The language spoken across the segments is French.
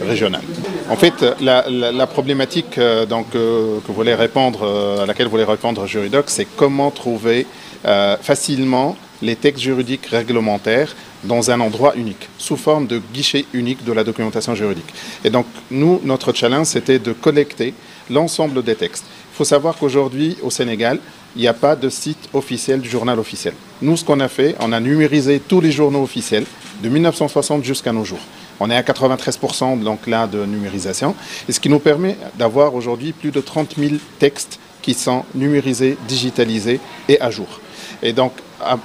régional. En fait, la problématique à laquelle voulait répondre Juridoc, c'est comment trouver facilement les textes juridiques réglementaires dans un endroit unique, sous forme de guichet unique de la documentation juridique. Et donc, nous, notre challenge, c'était de collecter l'ensemble des textes. Il faut savoir qu'aujourd'hui, au Sénégal, il n'y a pas de site officiel du journal officiel. Nous, ce qu'on a fait, on a numérisé tous les journaux officiels de 1960 jusqu'à nos jours. On est à 93% donc là de numérisation, et ce qui nous permet d'avoir aujourd'hui plus de 30 000 textes qui sont numérisés, digitalisés et à jour. Et donc,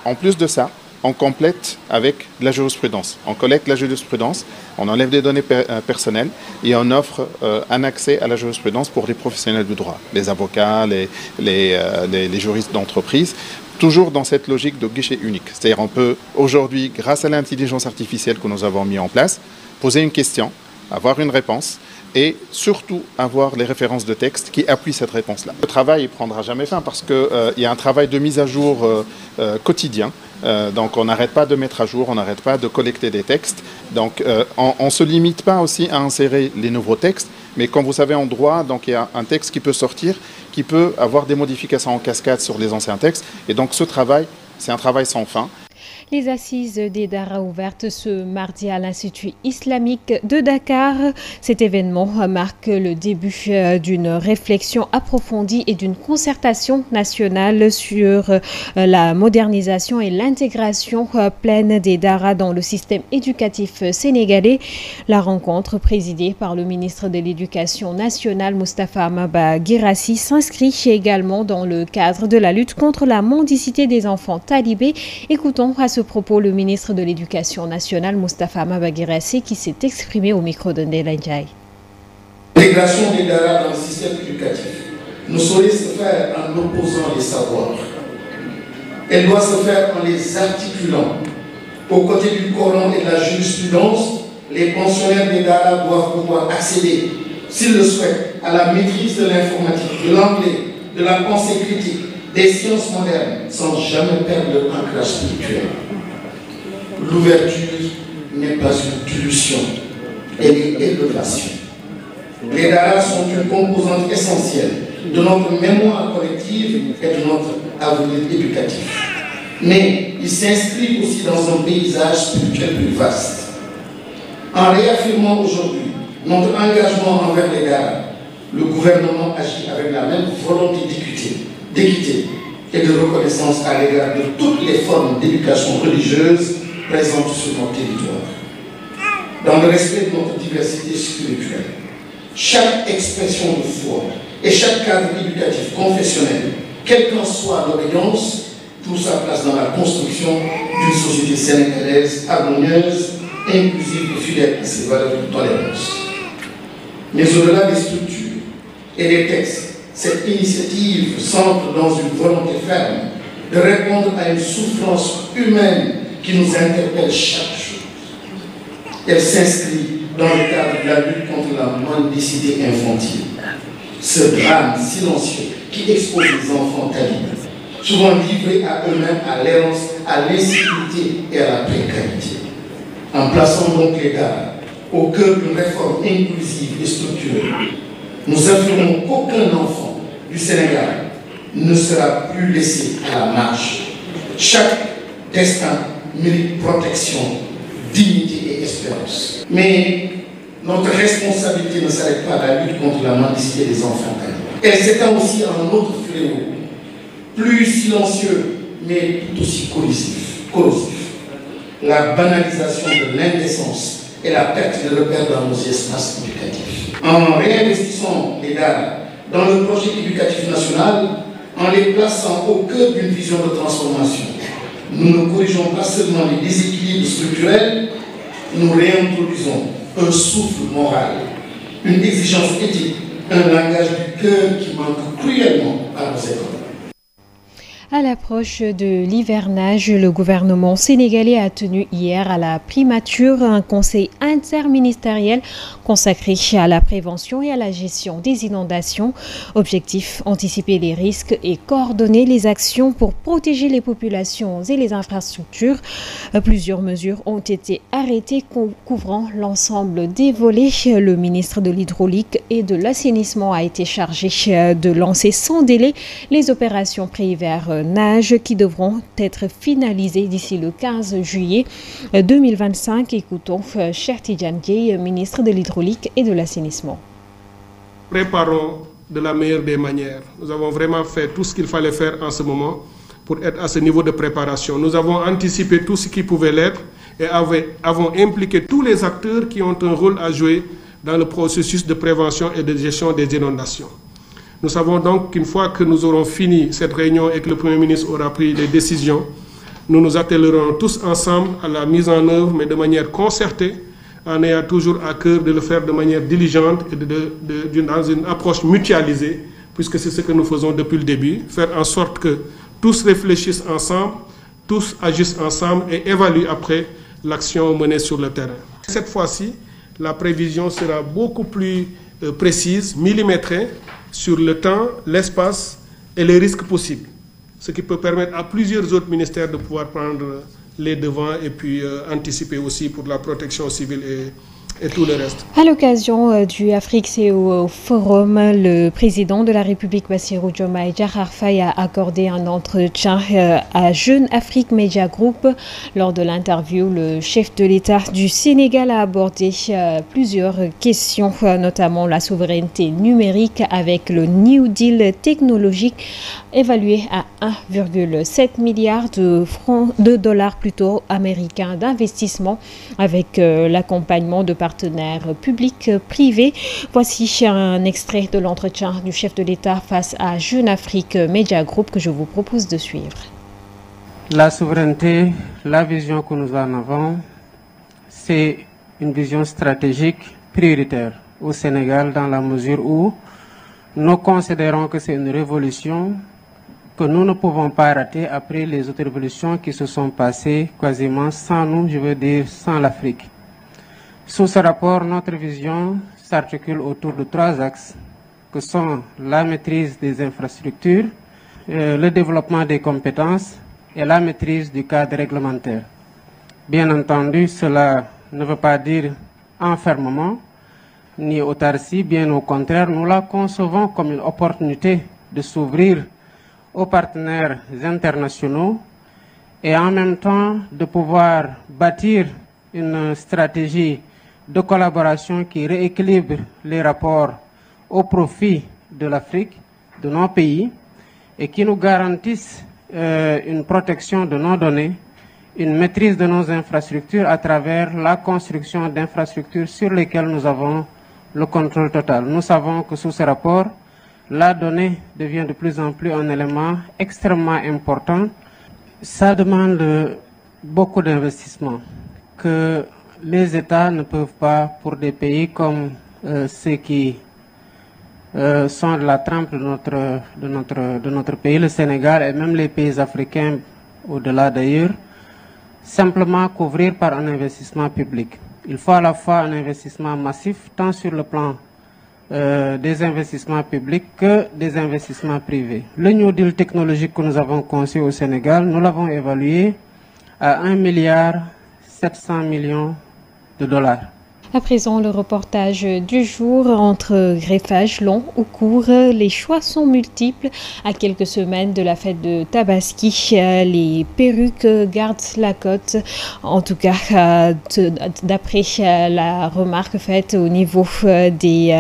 en plus de ça, on complète avec la jurisprudence. On collecte la jurisprudence, on enlève des données personnelles et on offre un accès à la jurisprudence pour les professionnels du droit, les avocats, les juristes d'entreprise, toujours dans cette logique de guichet unique. C'est-à-dire on peut aujourd'hui, grâce à l'intelligence artificielle que nous avons mis en place, poser une question, avoir une réponse et surtout avoir les références de texte qui appuient cette réponse-là. Le travail ne prendra jamais fin parce qu'il y a un travail de mise à jour quotidien. Donc on n'arrête pas de mettre à jour, on n'arrête pas de collecter des textes. Donc on ne se limite pas aussi à insérer les nouveaux textes, mais comme vous savez en droit, donc il y a un texte qui peut sortir, qui peut avoir des modifications en cascade sur les anciens textes. Et donc ce travail, c'est un travail sans fin. Les assises des Daara ouvertes ce mardi à l'Institut islamique de Dakar. Cet événement marque le début d'une réflexion approfondie et d'une concertation nationale sur la modernisation et l'intégration pleine des Daara dans le système éducatif sénégalais. La rencontre présidée par le ministre de l'Éducation nationale, Moustapha Maba Guirassy, s'inscrit également dans le cadre de la lutte contre la mendicité des enfants talibés. Écoutons à ce propos le ministre de l'Éducation nationale, Moustapha Maba Guirassy, qui s'est exprimé au micro de Ndella Ndiaye. L'intégration des Daara dans le système éducatif ne saurait se faire en opposant les savoirs. Elle doit se faire en les articulant. Aux côtés du Coran et de la jurisprudence, les pensionnaires des Daara doivent pouvoir accéder, s'ils le souhaitent, à la maîtrise de l'informatique, de l'anglais, de la pensée critique, des sciences modernes, sans jamais perdre leur ancrage spirituel. L'ouverture n'est pas une pulsion, elle est élévation. Les Daara sont une composante essentielle de notre mémoire collective et de notre avenir éducatif. Mais ils s'inscrivent aussi dans un paysage spirituel plus vaste. En réaffirmant aujourd'hui notre engagement envers les Daara, le gouvernement agit avec la même volonté d'équité et de reconnaissance à l'égard de toutes les formes d'éducation religieuse présentes sur notre territoire. Dans le respect de notre diversité spirituelle, chaque expression de foi et chaque cadre éducatif confessionnel, quelle qu'en soit l'obédience, trouve sa place dans la construction d'une société sénégalaise harmonieuse, inclusive et fidèle à ses valeurs de tolérance. Mais au-delà des structures et des textes, cette initiative s'ancre dans une volonté ferme de répondre à une souffrance humaine qui nous interpelle chaque jour. Elle s'inscrit dans le cadre de la lutte contre la mendicité infantile. Ce drame silencieux qui expose les enfants talibés, souvent livrés à eux-mêmes, à l'errance, à l'insécurité et à la précarité. En plaçant donc les Daara au cœur d'une réforme inclusive et structurelle, nous affirmons qu'aucun enfant du Sénégal ne sera plus laissé à la marge. Chaque destin mérite protection, dignité et espérance. Mais notre responsabilité ne s'arrête pas à la lutte contre la mendicité des enfants talibés. Elle s'étend aussi à un autre fléau, plus silencieux, mais tout aussi corrosif. La banalisation de l'indécence et la perte de repères dans nos espaces éducatifs. En réinvestissant les Daara dans le projet éducatif national, en les plaçant au cœur d'une vision de transformation, nous ne corrigeons pas seulement les déséquilibres structurels, nous réintroduisons un souffle moral, une exigence éthique, un langage du cœur qui manque cruellement à nos écoles. À l'approche de l'hivernage, le gouvernement sénégalais a tenu hier à la primature un conseil interministériel consacré à la prévention et à la gestion des inondations. Objectif, anticiper les risques et coordonner les actions pour protéger les populations et les infrastructures. Plusieurs mesures ont été arrêtées couvrant l'ensemble des volets. Le ministre de l'Hydraulique et de l'Assainissement a été chargé de lancer sans délai les opérations pré-hiver nage qui devront être finalisées d'ici le 15 juillet 2025. Écoutons Cheikh Tidiane Dièye, ministre de l'Hydraulique et de l'Assainissement. Préparons de la meilleure des manières. Nous avons vraiment fait tout ce qu'il fallait faire en ce moment pour être à ce niveau de préparation. Nous avons anticipé tout ce qui pouvait l'être et avons impliqué tous les acteurs qui ont un rôle à jouer dans le processus de prévention et de gestion des inondations. Nous savons donc qu'une fois que nous aurons fini cette réunion et que le Premier ministre aura pris les décisions, nous nous attellerons tous ensemble à la mise en œuvre, mais de manière concertée, en ayant toujours à cœur de le faire de manière diligente et dans une approche mutualisée, puisque c'est ce que nous faisons depuis le début, faire en sorte que tous réfléchissent ensemble, tous agissent ensemble et évaluent après l'action menée sur le terrain. Cette fois-ci, la prévision sera beaucoup plus précise, millimétrée, sur le temps, l'espace et les risques possibles. Ce qui peut permettre à plusieurs autres ministères de pouvoir prendre les devants et puis anticiper aussi pour la protection civile et tout le reste. À l'occasion du Afrique CEO Forum, le président de la République Bassirou Diomaye Diakhar Faye a accordé un entretien à Jeune Afrique Media Group. Lors de l'interview, le chef de l'État du Sénégal a abordé plusieurs questions, notamment la souveraineté numérique avec le New Deal technologique évalué à 1,7 milliard de dollars américains d'investissement avec l'accompagnement de partenaires publics privés. Voici un extrait de l'entretien du chef de l'État face à Jeune Afrique Media Group que je vous propose de suivre. La souveraineté, la vision que nous en avons, c'est une vision stratégique prioritaire au Sénégal dans la mesure où nous considérons que c'est une révolution que nous ne pouvons pas rater après les autres révolutions qui se sont passées quasiment sans nous, je veux dire sans l'Afrique. Sous ce rapport, notre vision s'articule autour de 3 axes que sont la maîtrise des infrastructures, le développement des compétences et la maîtrise du cadre réglementaire. Bien entendu, cela ne veut pas dire enfermement ni autarcie, bien au contraire, nous la concevons comme une opportunité de s'ouvrir aux partenaires internationaux et en même temps de pouvoir bâtir une stratégie de collaboration qui rééquilibre les rapports au profit de l'Afrique, de nos pays, et qui nous garantisse une protection de nos données, une maîtrise de nos infrastructures à travers la construction d'infrastructures sur lesquelles nous avons le contrôle total. Nous savons que sous ce rapport, la donnée devient de plus en plus un élément extrêmement important. Ça demande beaucoup d'investissements que les États ne peuvent pas, pour des pays comme ceux qui sont de la trempe de notre pays, le Sénégal et même les pays africains au-delà d'ailleurs, simplement couvrir par un investissement public. Il faut à la fois un investissement massif, tant sur le plan des investissements publics que des investissements privés. Le New Deal technologique que nous avons conçu au Sénégal, nous l'avons évalué à 1,7 milliard de dollars. À présent, le reportage du jour. Entre greffage long ou court, les choix sont multiples. À quelques semaines de la fête de Tabaski, les perruques gardent la cote. En tout cas, d'après la remarque faite au niveau des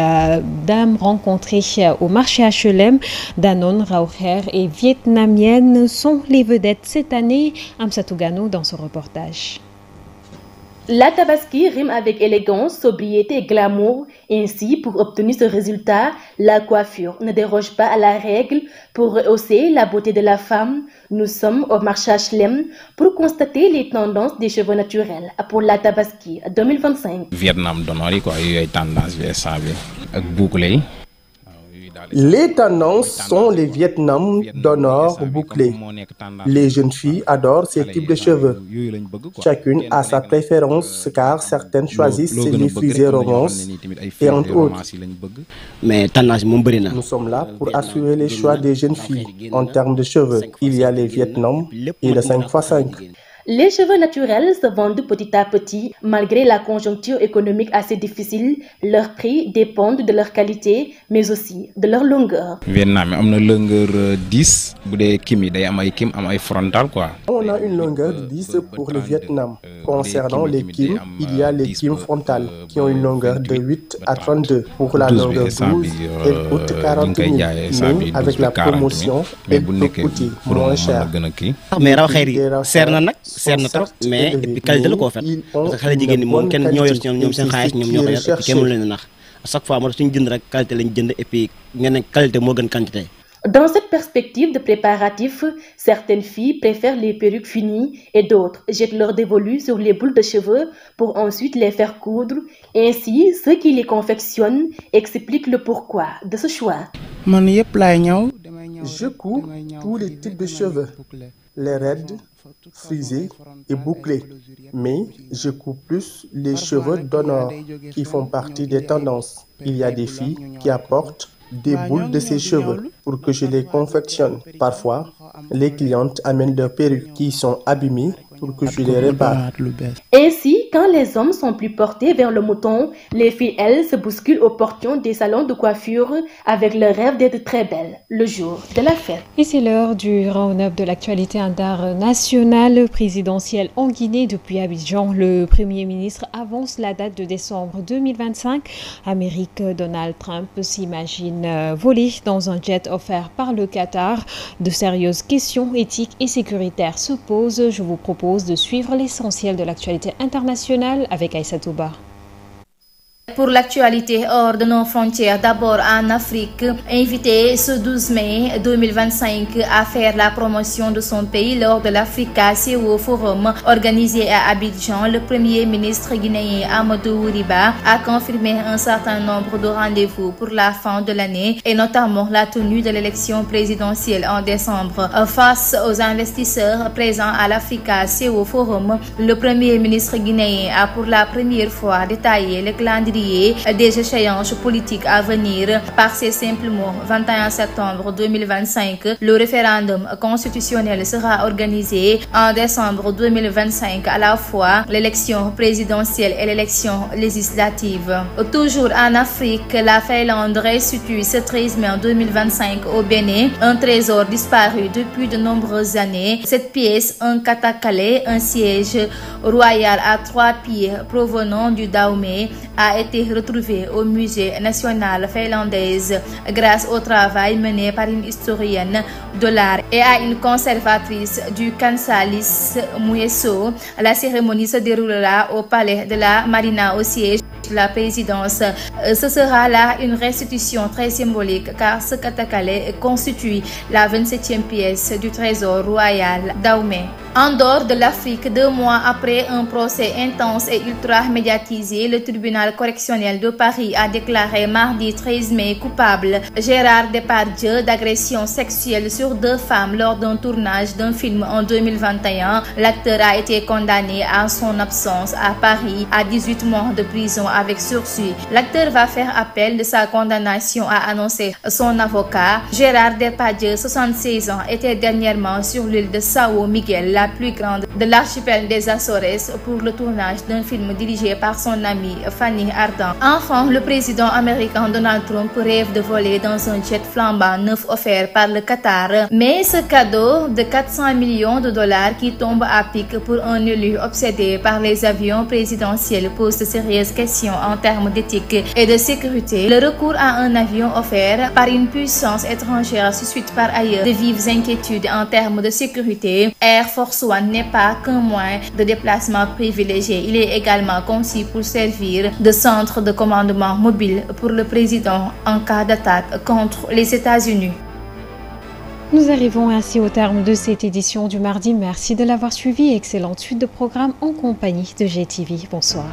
dames rencontrées au marché HLM, Danone, Rauher et Vietnamiennes sont les vedettes cette année. Amsatou Gano dans ce reportage. La Tabaski rime avec élégance, sobriété et glamour. Ainsi, pour obtenir ce résultat, la coiffure ne déroge pas à la règle. Pour rehausser la beauté de la femme, nous sommes au marché HLM pour constater les tendances des cheveux naturels pour la Tabaski 2025. Vietnam donori quoi, yoy tendance bi instant bi ak boucle yi Les tendances sont les Vietnam d'honneur bouclés. Les jeunes filles adorent ces types de cheveux. Chacune a sa préférence car certaines choisissent les frisés romance et entre autres. Nous sommes là pour assurer les choix des jeunes filles en termes de cheveux. Il y a les Vietnam et le 5x5. Les cheveux naturels se vendent petit à petit. Malgré la conjoncture économique assez difficile, leurs prix dépendent de leur qualité, mais aussi de leur longueur. Vietnam, on a une longueur 10, on a une longueur de 10 pour le Vietnam. Concernant les Kim, il y a les Kim frontales qui ont une longueur de 8 à 32. Pour la longueur 12, elle coûte 40 000. Mais avec la promotion, elle peut coûter moins cher. seer na trop mais et puis qualité la koo fet parce que xale jigéen ñi moom kenn ñoo yor ñoom seen xaalis ñoom ñoo ko yor et puis kenn mënu leen nax à chaque fois moo tax suñu jënd rek qualité lañ jënd et puis ngeen qualité moo gën quantité. Dans cette perspective de préparatif, certaines filles préfèrent les perruques finies et d'autres jettent leur dévolu sur les boules de cheveux pour ensuite les faire coudre. Ainsi, ceux qui les confectionnent expliquent le pourquoi de ce choix. Je couds tous les types de cheveux, les raides, frisés et bouclés, mais je couds plus les cheveux d'honneur qui font partie des tendances. Il y a des filles qui apportent des boules de ses cheveux pour que je les confectionne. Parfois, les clientes amènent leurs perruques qui sont abîmées pour que je les répare. Ainsi, quand les hommes sont plus portés vers le mouton, les filles, elles, se bousculent au portillon des salons de coiffure avec le rêve d'être très belles le jour de la fête. Et c'est l'heure du round-up de l'actualité internationale présidentielle en Guinée. Depuis Abidjan, le Premier ministre avance la date de décembre 2025. Amérique, Donald Trump s'imagine voler dans un jet offert par le Qatar. De sérieuses questions éthiques et sécuritaires se posent. Je vous propose de suivre l'essentiel de l'actualité internationale avec Aïssa Touba. Pour l'actualité hors de nos frontières, d'abord en Afrique, invité ce 12 mai 2025 à faire la promotion de son pays lors de l'Africa CEO Forum organisé à Abidjan, le Premier ministre guinéen Amadou Riba a confirmé un certain nombre de rendez-vous pour la fin de l'année et notamment la tenue de l'élection présidentielle en décembre. Face aux investisseurs présents à l'Africa CEO Forum, le Premier ministre guinéen a pour la première fois détaillé le calendrier des échéances politiques à venir. Par ces simples mots, 21 septembre 2025, le référendum constitutionnel sera organisé. En décembre 2025, à la fois l'élection présidentielle et l'élection législative. Toujours en Afrique, la Finlande restitue ce 13 mai 2025 au Bénin un trésor disparu depuis de nombreuses années. Cette pièce, un katakale, un siège royal à 3 pieds provenant du Dahomey, a été retrouvé au musée national finlandaise grâce au travail mené par une historienne de l'art et à une conservatrice du Kansalis Mueso. La cérémonie se déroulera au palais de la Marina au siège de la présidence. Ce sera là une restitution très symbolique car ce katakale constitue la 27e pièce du trésor royal Dahomey. En dehors de l'Afrique, 2 mois après un procès intense et ultra médiatisé, le tribunal correctionnel de Paris a déclaré mardi 13 mai coupable Gérard Depardieu d'agression sexuelle sur 2 femmes lors d'un tournage d'un film en 2021. L'acteur a été condamné en son absence à Paris à 18 mois de prison avec sursis. L'acteur va faire appel de sa condamnation, a annoncé son avocat. Gérard Depardieu, 76 ans, était dernièrement sur l'île de São Miguel, la plus grande de l'archipel des Açores, pour le tournage d'un film dirigé par son amie Fanny Ardant. Enfin, le président américain Donald Trump rêve de voler dans un jet flambant neuf offert par le Qatar. Mais ce cadeau de 400 millions de dollars qui tombe à pic pour un élu obsédé par les avions présidentiels pose de sérieuses questions en termes d'éthique et de sécurité. Le recours à un avion offert par une puissance étrangère suscite par ailleurs de vives inquiétudes en termes de sécurité. Air Force One n'est pas qu'un moyen de déplacement privilégié. Il est également conçu pour servir de centre de commandement mobile pour le président en cas d'attaque contre les États-Unis. Nous arrivons ainsi au terme de cette édition du mardi. Merci de l'avoir suivi. Excellente suite de programmes en compagnie de GTV. Bonsoir.